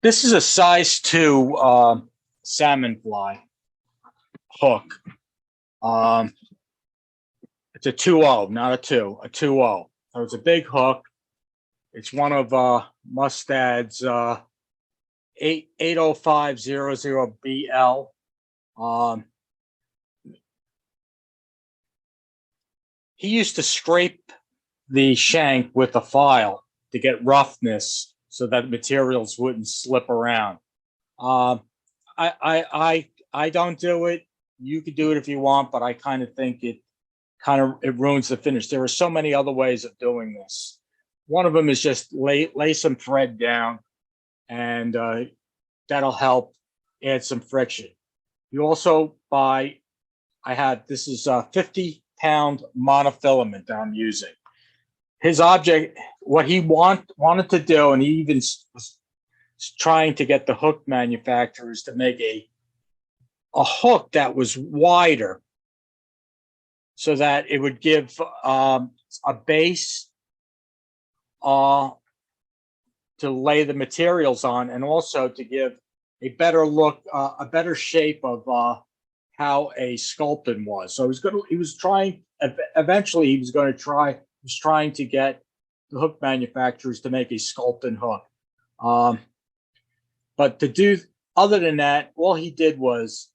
This is a size 2 salmon fly hook. Um, it's a 2.0, not a 2, a 2.0. So it's a big hook. It's one of Mustad's 80500BL. He used to scrape the shank with a file to get roughness so that materials wouldn't slip around. Um, I don't do it. You could do it if you want, but I kind of think it ruins the finish. There are so many other ways of doing this. One of them is just lay some thread down, and that'll help add some friction. You also buy. I had this is a 50-pound monofilament that I'm using. His object, what he wanted to do, and he even was trying to get the hook manufacturers to make a hook that was wider so that it would give a base to lay the materials on, and also to give a better look, a better shape of how a sculpin was. So he was trying, eventually he was going to try, he was trying to get the hook manufacturers to make a sculpin hook. But to do, other than that, all he did was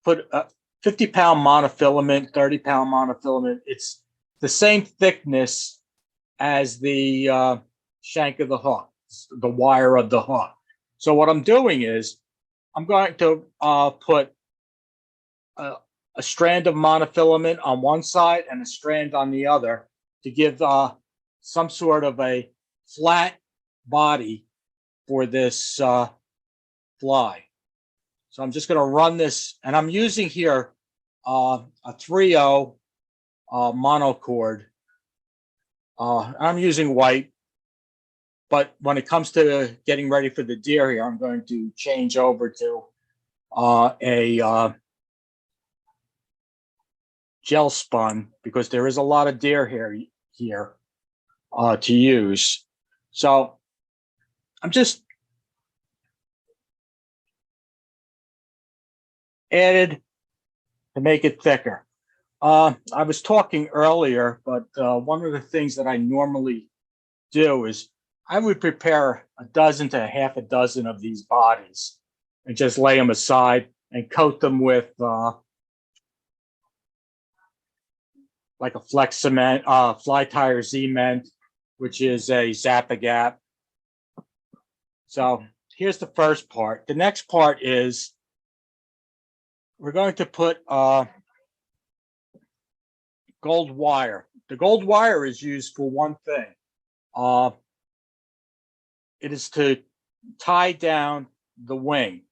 put a 50-pound monofilament, 30-pound monofilament. It's the same thickness as the shank of the hook, the wire of the hook. So what I'm doing is I'm going to put a strand of monofilament on one side and a strand on the other to give some sort of a flat body for this fly. So I'm just going to run this, and I'm using here a 3.0 monocord. I'm using white, but when it comes to getting ready for the deer here, I'm going to change over to a gel spun, because there is a lot of deer hair here to use. So I'm just added to make it thicker. I was talking earlier, but one of the things that I normally do is I would prepare a dozen to half a dozen of these bodies and just lay them aside and coat them with like a flex cement, fly tire cement, which is a Zap-A-Gap. So here's the first part. The next part is we're going to put gold wire. The gold wire is used for one thing. It is to tie down the wing.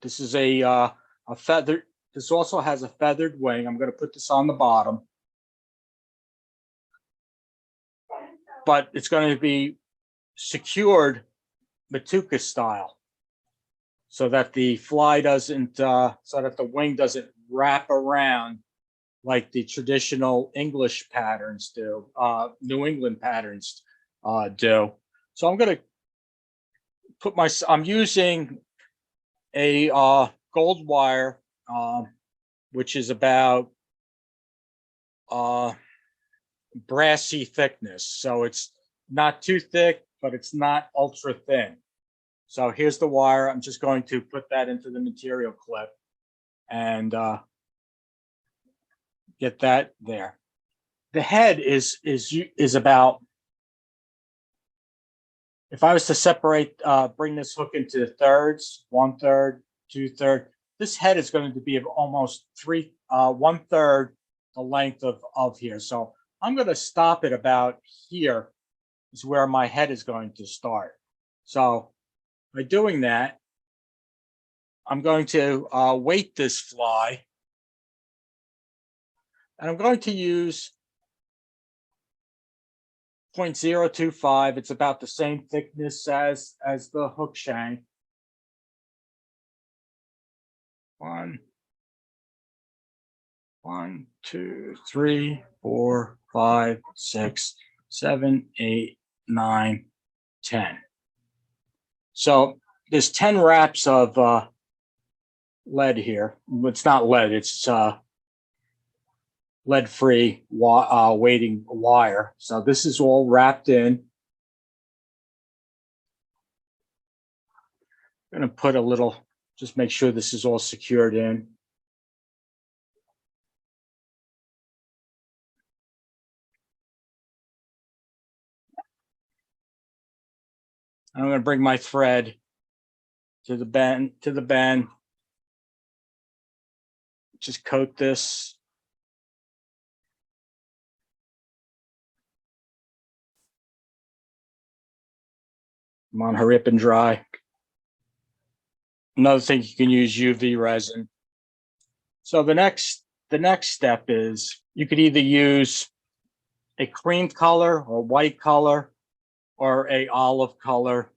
This is a feather. This also has a feathered wing. I'm going to put this on the bottom, but it's going to be secured Matuka style, so that the fly doesn't, so that the wing doesn't wrap around like the traditional English patterns do, New England patterns do. So I'm going to put I'm using a gold wire, which is about brassy thickness. So it's not too thick, but it's not ultra thin. So here's the wire. I'm just going to put that into the material clip and get that there. The head is about, if I was to separate, bring this hook into thirds, 1/3, 2/3, this head is going to be of almost 1/3 the length of here. So I'm going to stop it about here is where my head is going to start. So by doing that, I'm going to weight this fly, and I'm going to use 0.025. It's about the same thickness as the hook shank. 1, 2, 3, 4, 5, 6, 7, 8, 9, 10. So there's 10 wraps of lead here. It's not lead, it's lead-free weighting wire. So this is all wrapped in. I'm going to put a little, just make sure this is all secured in. I'm going to bring my thread to the bend. Just coat this. Come on, hurry up and dry. Another thing, you can use UV resin. So the next step is you could either use a cream color or white color or a olive color.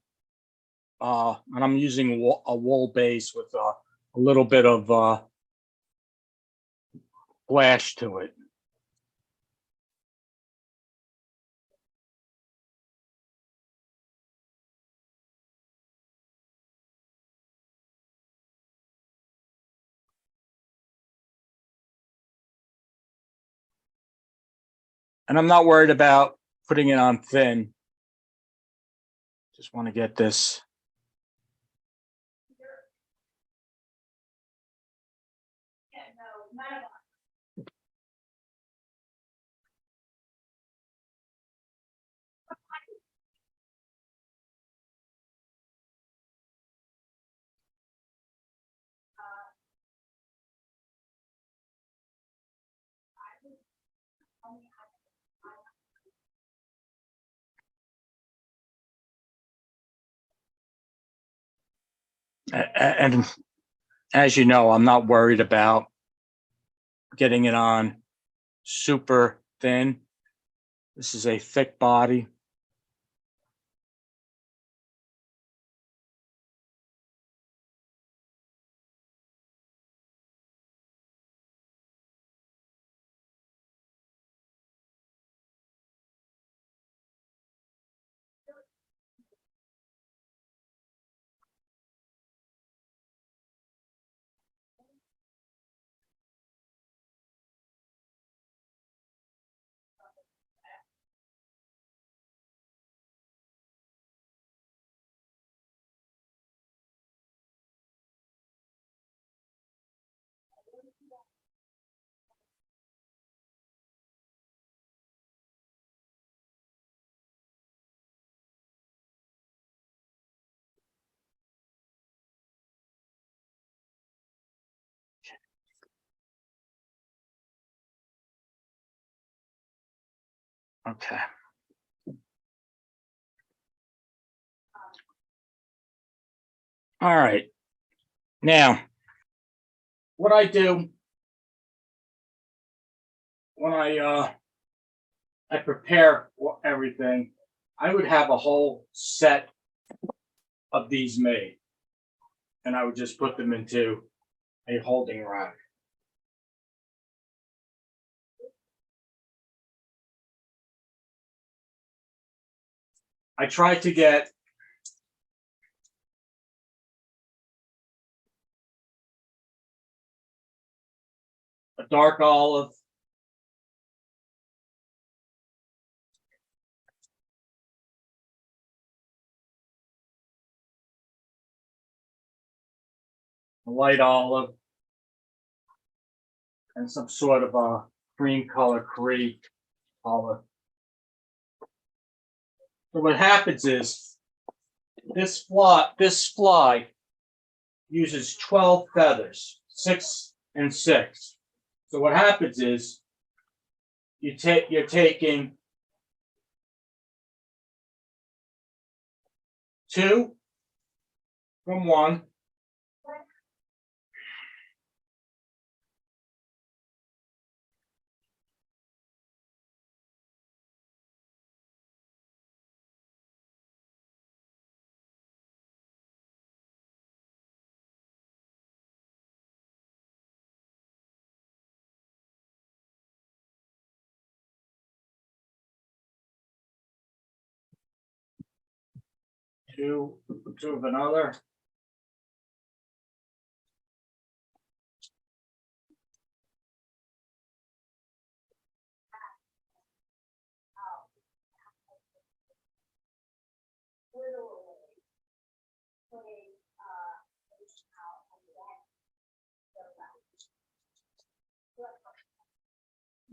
And I'm using a wool base with a little bit of flash to it. And I'm not worried about putting it on thin. Just want to get this. And as you know, I'm not worried about getting it on super thin. This is a thick body. Okay. All right. Now, what I do when I prepare everything, I would have a whole set of these made, and I would just put them into a holding rack. I try to get a dark olive, a light olive, and some sort of a cream color color. So what happens is this fly uses 12 feathers, 6 and 6. So what happens is you're taking 2 from one, two of another.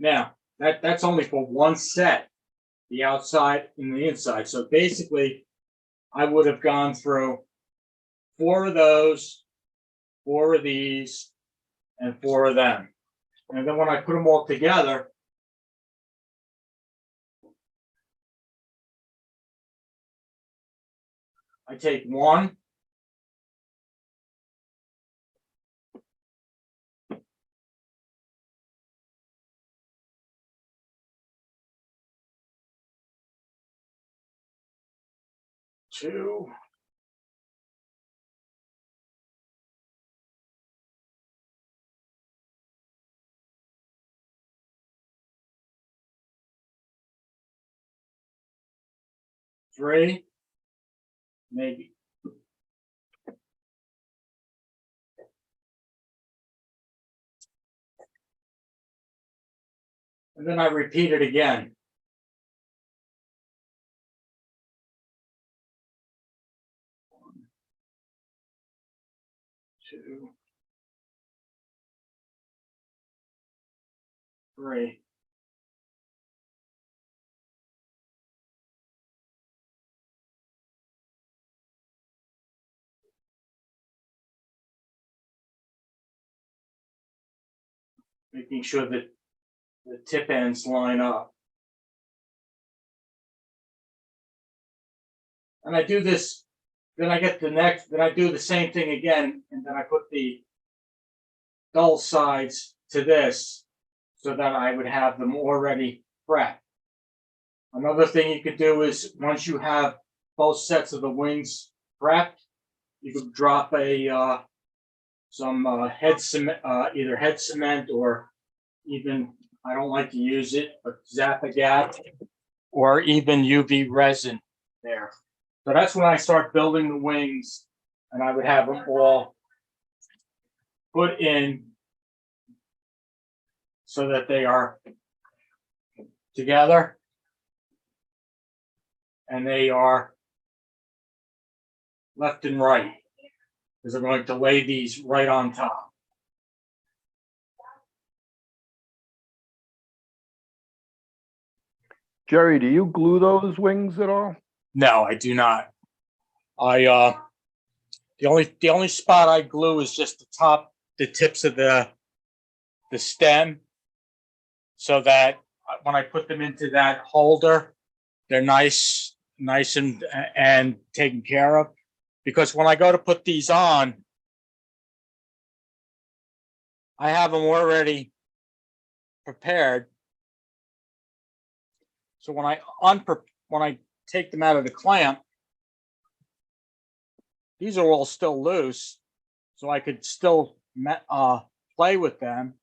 Now, that's only for one set, the outside and the inside. So basically, I would have gone through 4 of those, 4 of these, and 4 of them. And then when I put them all together, I take 1, 2, 3, maybe. And then I repeat it again. 1, 2, 3. Making sure that the tip ends line up. And I do this, then I get the next, then I do the same thing again, and then I put the dull sides to this so that I would have them already prepped. Another thing you could do is once you have both sets of the wings prepped, you could drop a some head cement, either head cement or even, I don't like to use it, but Zap-A-Gap or even UV resin there. So that's when I start building the wings, and I would have them all put in so that they are together and they are left and right, because I'm going to lay these right on top. Jerry, do you glue those wings at all? No, I do not. I the only spot I glue is just the tips of the stem, so that when I put them into that holder, they're nice and taken care of. Because when I go to put these on, I have them already prepared. So when I take them out of the clamp, these are all still loose, so I could still play with them.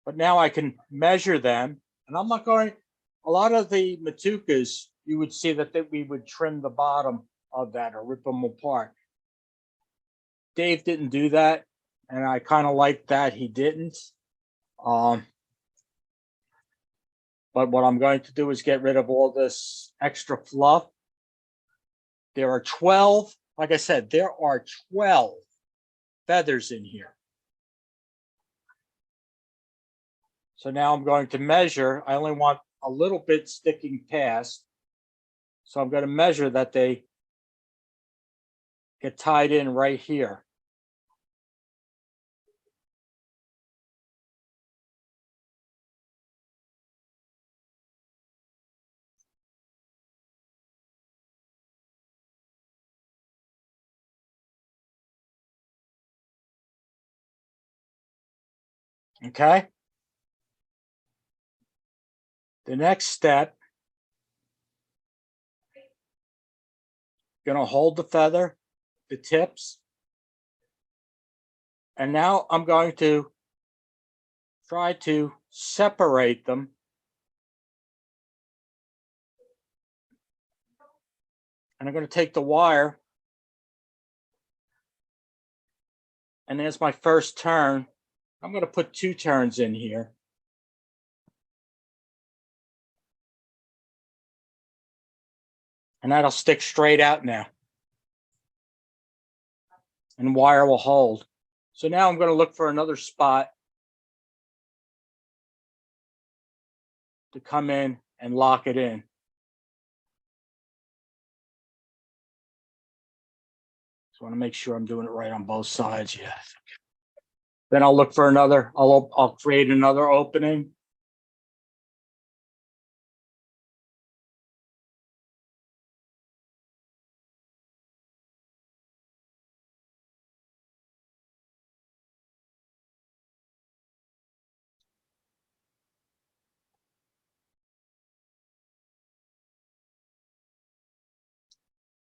But now I can measure them, and I'm not going. A lot of the Matukas, you would see that we would trim the bottom of that or rip them apart. Dave didn't do that, and I kind of like that he didn't. But what I'm going to do is get rid of all this extra fluff. There are 12, like I said, there are 12 feathers in here. So now I'm going to measure. I only want a little bit sticking past. So I'm going to measure that they get tied in right here. Okay. The next step, going to hold the feather, the tips, and now I'm going to try to separate them And I'm going to take the wire, and as my first turn, I'm going to put 2 turns in here. And that'll stick straight out now. And wire will hold. So now I'm going to look for another spot to come in and lock it in. So I want to make sure I'm doing it right on both sides. Yes. Then I'll look for another, I'll create another opening.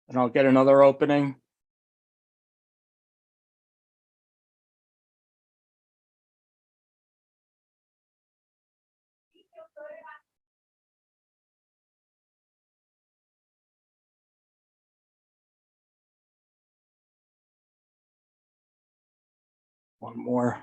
And I'll get another opening. One more.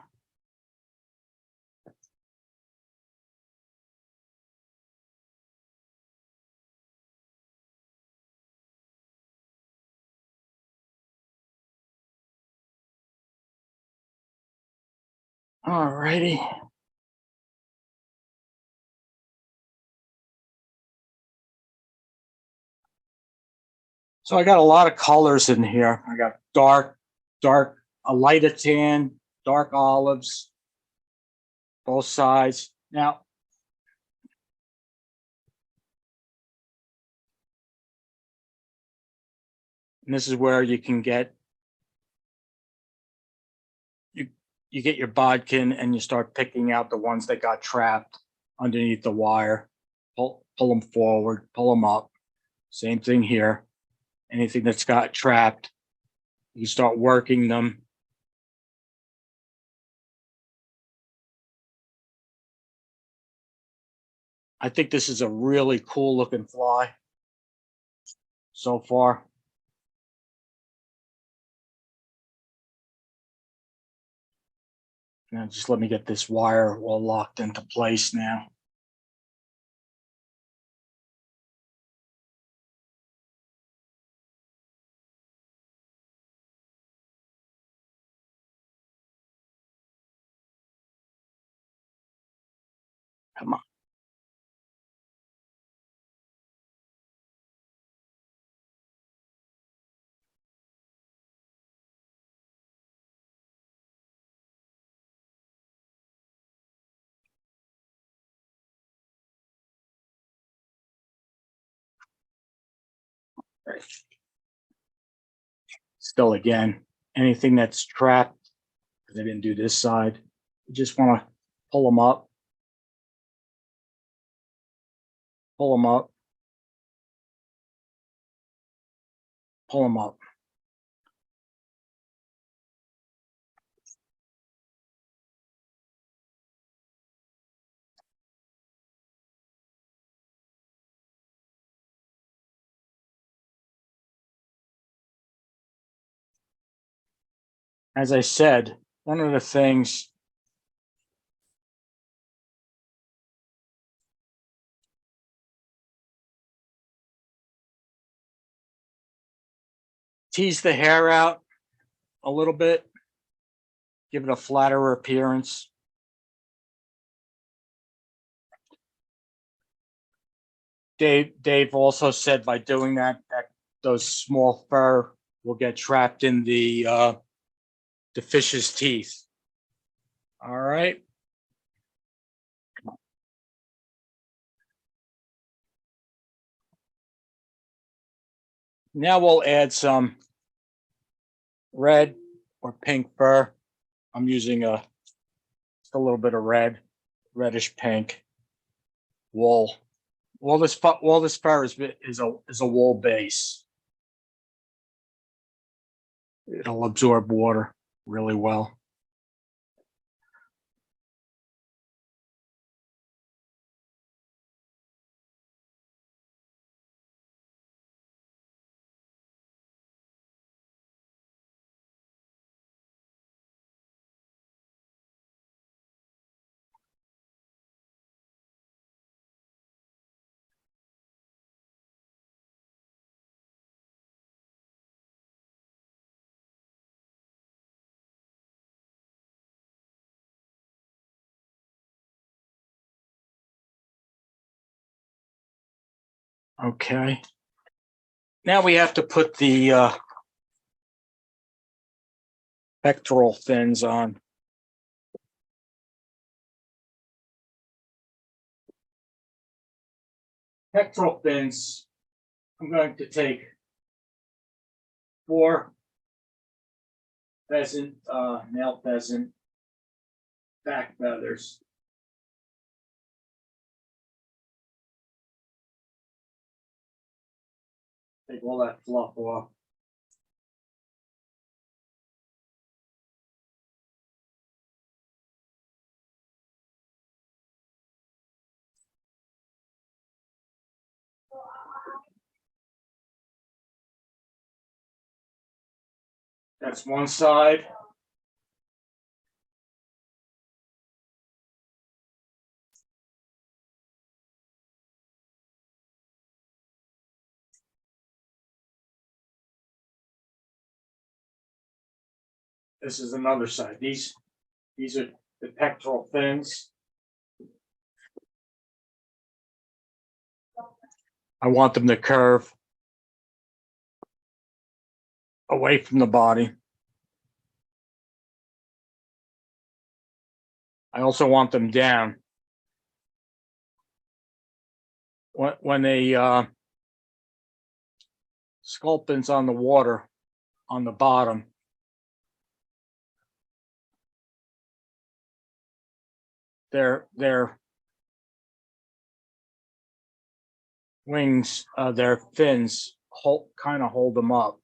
All righty. So I got a lot of colors in here. I got dark, a lighter tan, dark olives, both sides. Now, and this is where you can get, you get your bodkin and you start picking out the ones that got trapped underneath the wire. Pull them forward, pull them up. Same thing here. Anything that's got trapped, you start working them. I think this is a really cool looking fly so far. Now just let me get this wire all locked into place now. Come on. Right. Still, again, anything that's trapped, because I didn't do this side, you just want to pull them up, pull them up, pull them up. As I said, one of the things tease the hair out a little bit, give it a flatter appearance. Dave also said by doing that, those small fur will get trapped in the fish's teeth. All right. Now we'll add some red or pink fur. I'm using just a little bit of reddish pink wool. All this fur is a wool base. It'll absorb water really well. Okay. Now we have to put the pectoral fins on. Pectoral fins, I'm going to take 4 pheasant, male pheasant back feathers. Take all that fluff off. That's one side. This is another side. These are the pectoral fins. I want them to curve away from the body. I also want them down. When a sculpin's on the water on the bottom, their wings, their fins kind of hold them up.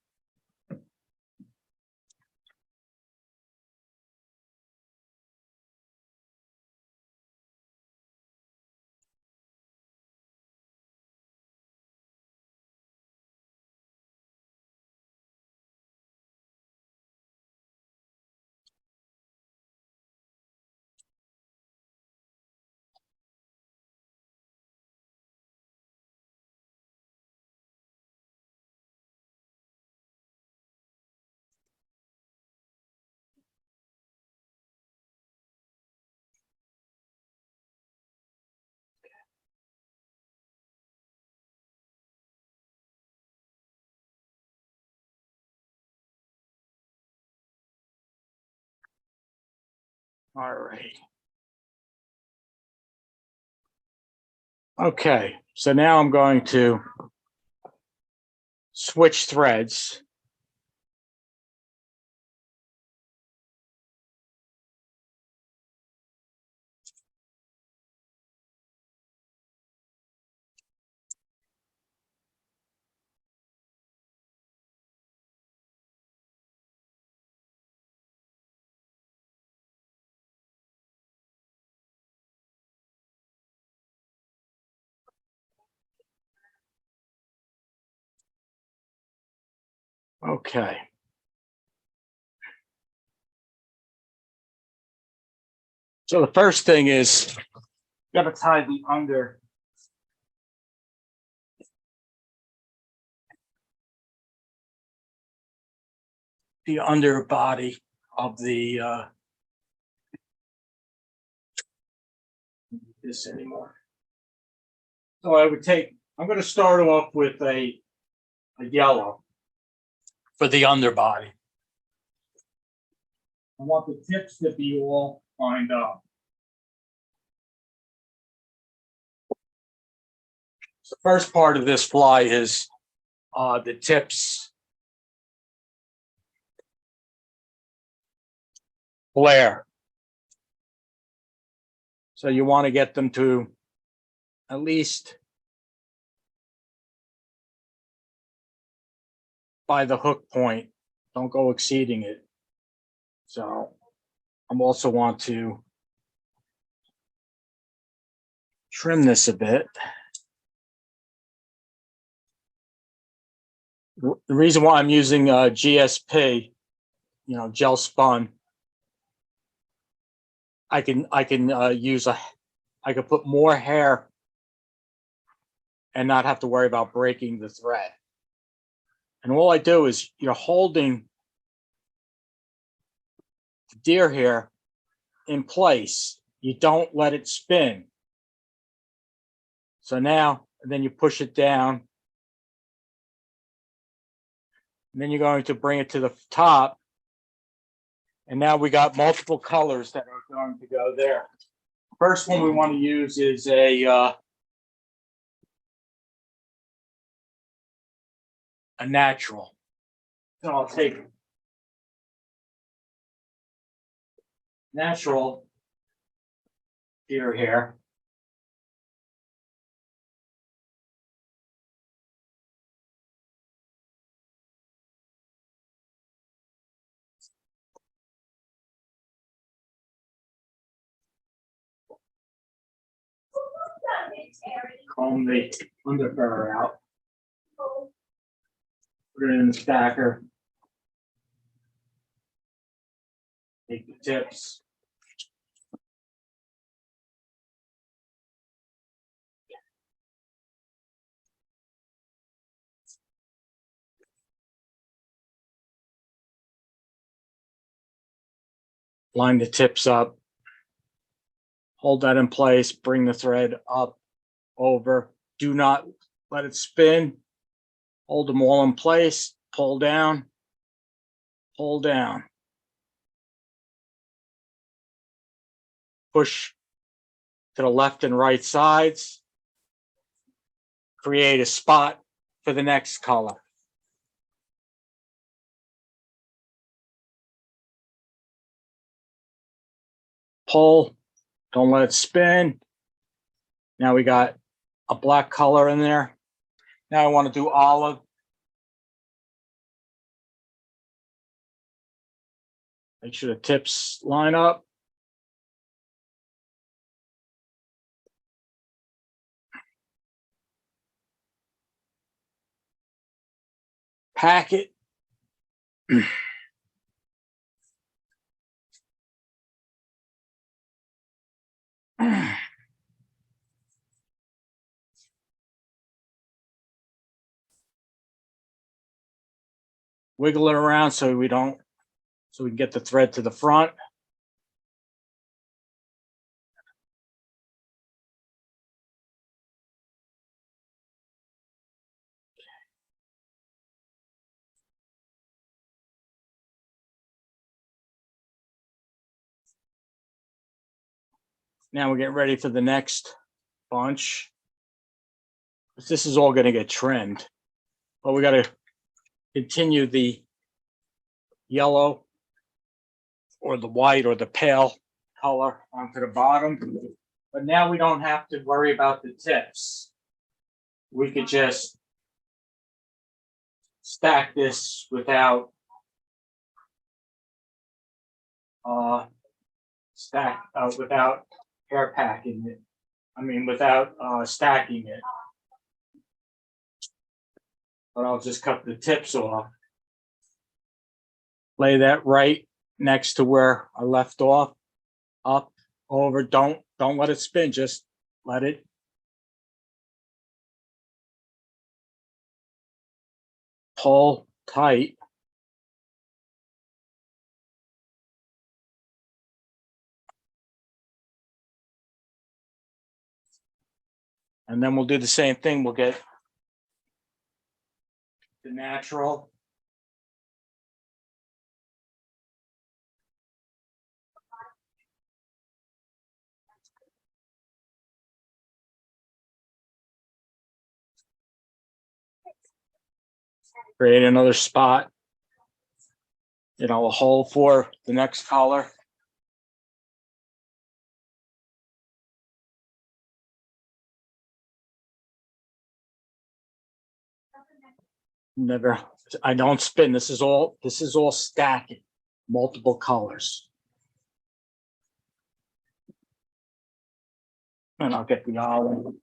All right. Okay, so now I'm going to switch threads. Okay. So the first thing is you got to tie the underbody of the this anymore. So I'm going to start off with a yellow for the underbody. I want the tips to be all lined up. So the first part of this fly is the tips flare. So you want to get them to at least by the hook point. Don't go exceeding it. So I also want to trim this a bit. The reason why I'm using GSP, gel spun, I can I could put more hair and not have to worry about breaking the thread. And all I do is you're holding the deer hair in place. You don't let it spin. So now and then you push it down. And then you're going to bring it to the top. And now we got multiple colors that are going to go there. First one we want to use is a natural. So I'll take natural here. Comb the underfur out. Put it in the stacker. Take the tips. Line the tips up. Hold that in place. Bring the thread up, over. Do not let it spin. Hold them all in place. Pull down. Pull down. Push to the left and right sides. Create a spot for the next color. Pull. Don't let it spin. Now we got a black color in there. Now I want to do olive. Make sure the tips line up. Pack it. Wiggle it around so we can get the thread to the front. Now we're getting ready for the next bunch. This is all going to get trimmed, but we got to continue the yellow or the white or the pale color onto the bottom. But now we don't have to worry about the tips. We could just stack this without without hair packing it. I mean, without stacking it. But I'll just cut the tips off. Lay that right next to where I left off. Up, over. Don't let it spin. Just let it. Pull tight. And then we'll do the same thing. We'll get the natural. Create another spot. A hole for the next color. Never, I don't spin. This is all stacking, multiple colors. And I'll get the olive.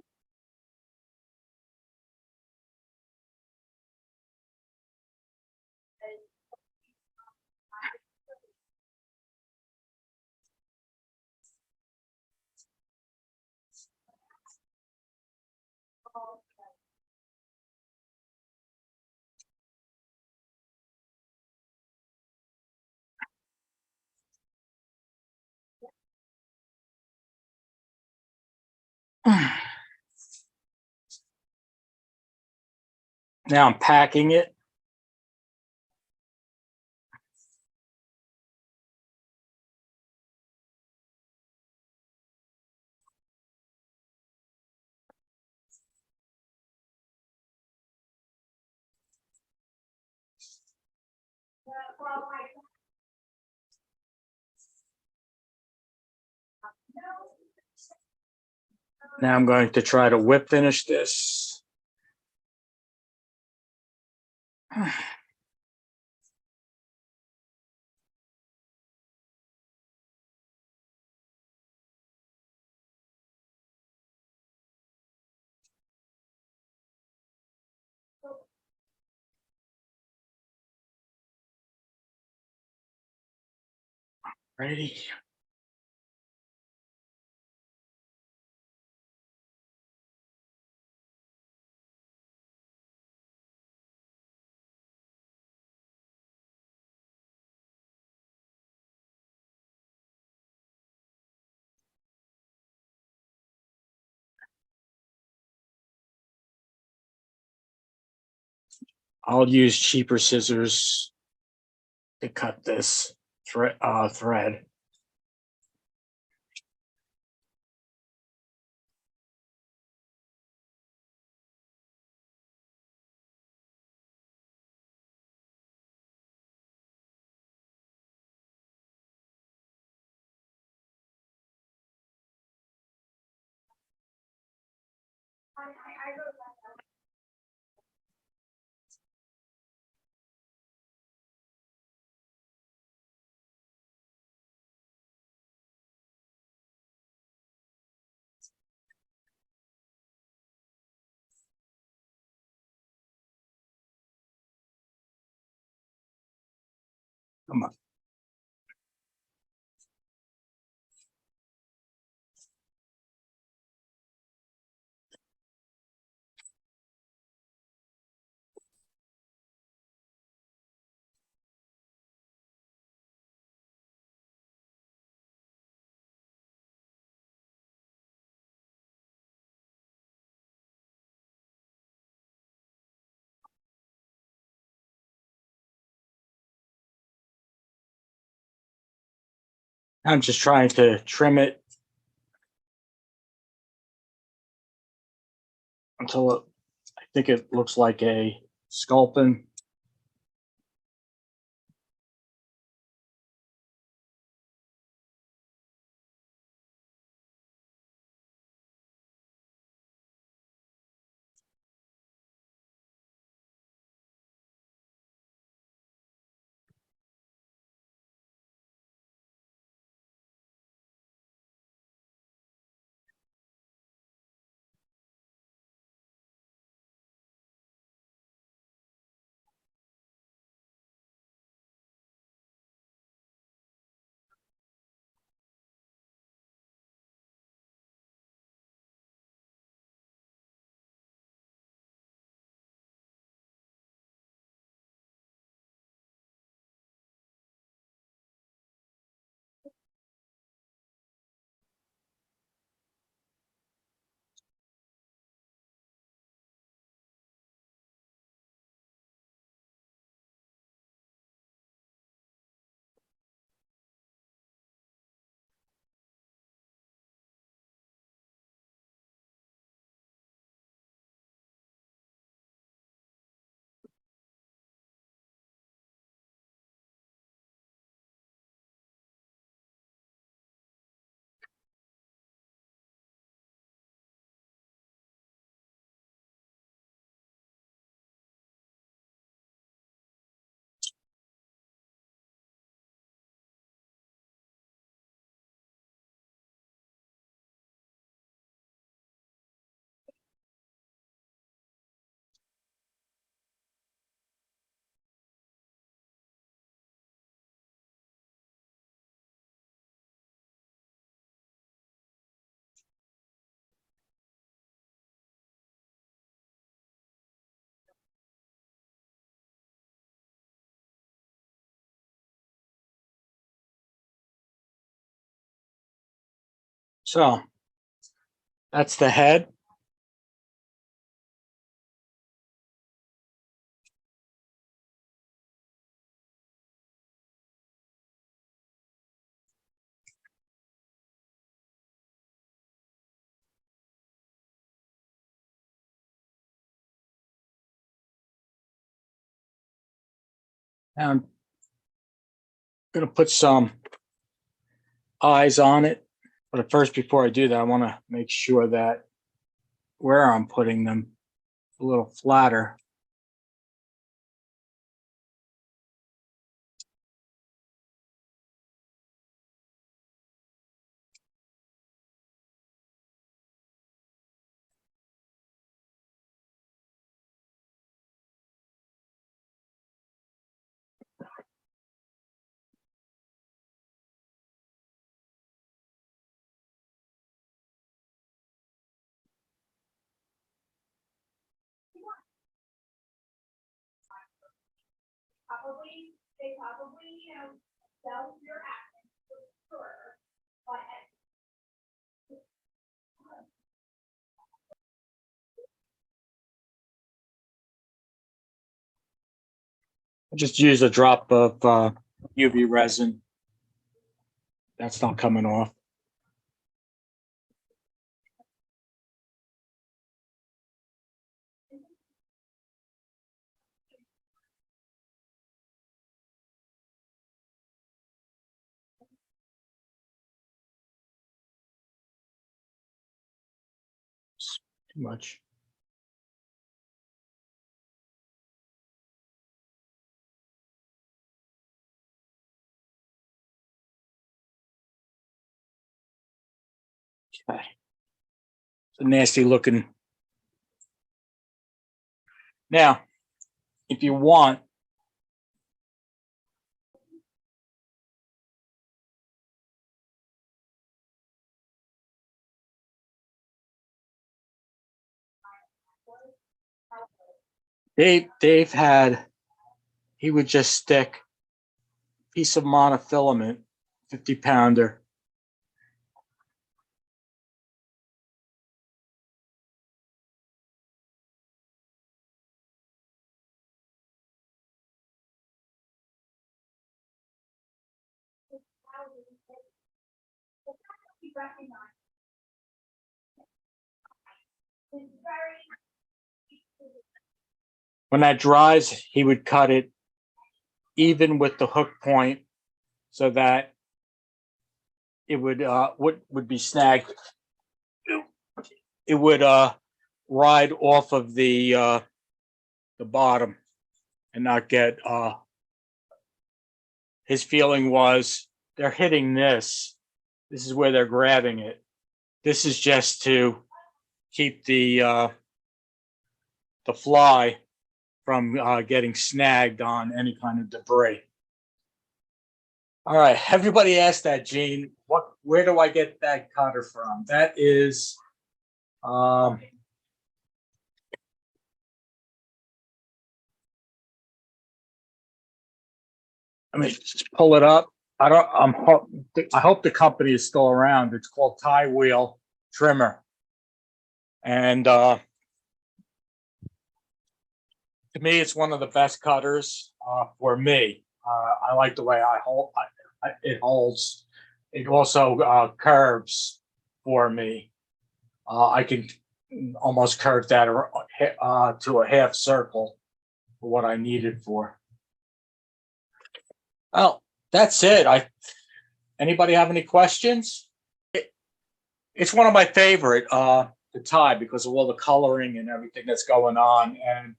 Now I'm packing it. Now I'm going to try to whip finish this. Ready? I'll use cheaper scissors to cut this thread. Come on. I'm just trying to trim it until I think it looks like a sculpin. So that's the head. I'm going to put some eyes on it. But first, before I do that, I want to make sure that where I'm putting them a little flatter. I just use a drop of UV resin. That's not coming off. Too much. Okay. It's a nasty looking. Now, if you want, Dave had, he would just stick a piece of monofilament, 50-pounder. When that dries, he would cut it even with the hook point so that it would be snagged. It would ride off of the bottom and not get his feeling was they're hitting this. This is where they're grabbing it. This is just to keep the fly from getting snagged on any kind of debris. All right, everybody asked that, Gene. Where do I get that cutter from? That is, let me just pull it up. I hope the company is still around. It's called Tie Wheel Trimmer, and to me, it's one of the best cutters for me. I like the way it holds. It also curves for me. I can almost curve that to a half circle for what I need it for. Well, that's it. Anybody have any questions? It's one of my favorite to tie because of all the coloring and everything that's going on, and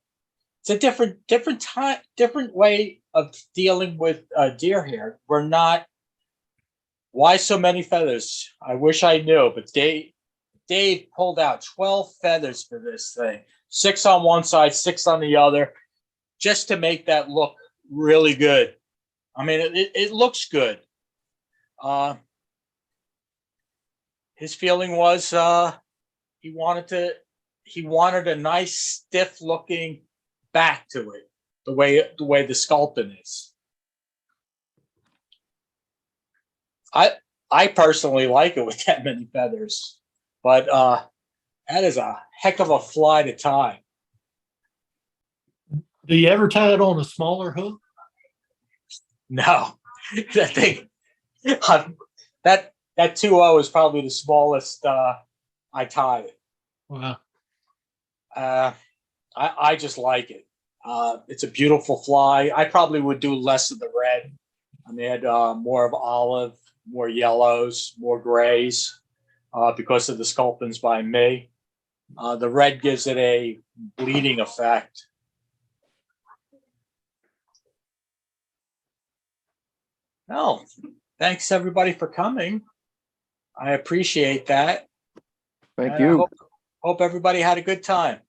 it's a different way of dealing with deer hair. We're not. Why so many feathers? I wish I knew, but Dave pulled out 12 feathers for this thing, 6 on one side, 6 on the other, just to make that look really good. I mean, it looks good. His feeling was he wanted a nice stiff looking back to it, the way the sculpin is. I personally like it with that many feathers, but that is a heck of a fly to tie. Do you ever tie it on a smaller hook? No, that thing, that 2.0 is probably the smallest I tied it. Wow. I just like it. It's a beautiful fly. I probably would do less of the red. I mean, add more of olive, more yellows, more grays, because of the sculpins by me. The red gives it a bleeding effect. Oh, thanks everybody for coming. I appreciate that. Thank And I you. hope everybody had a good time.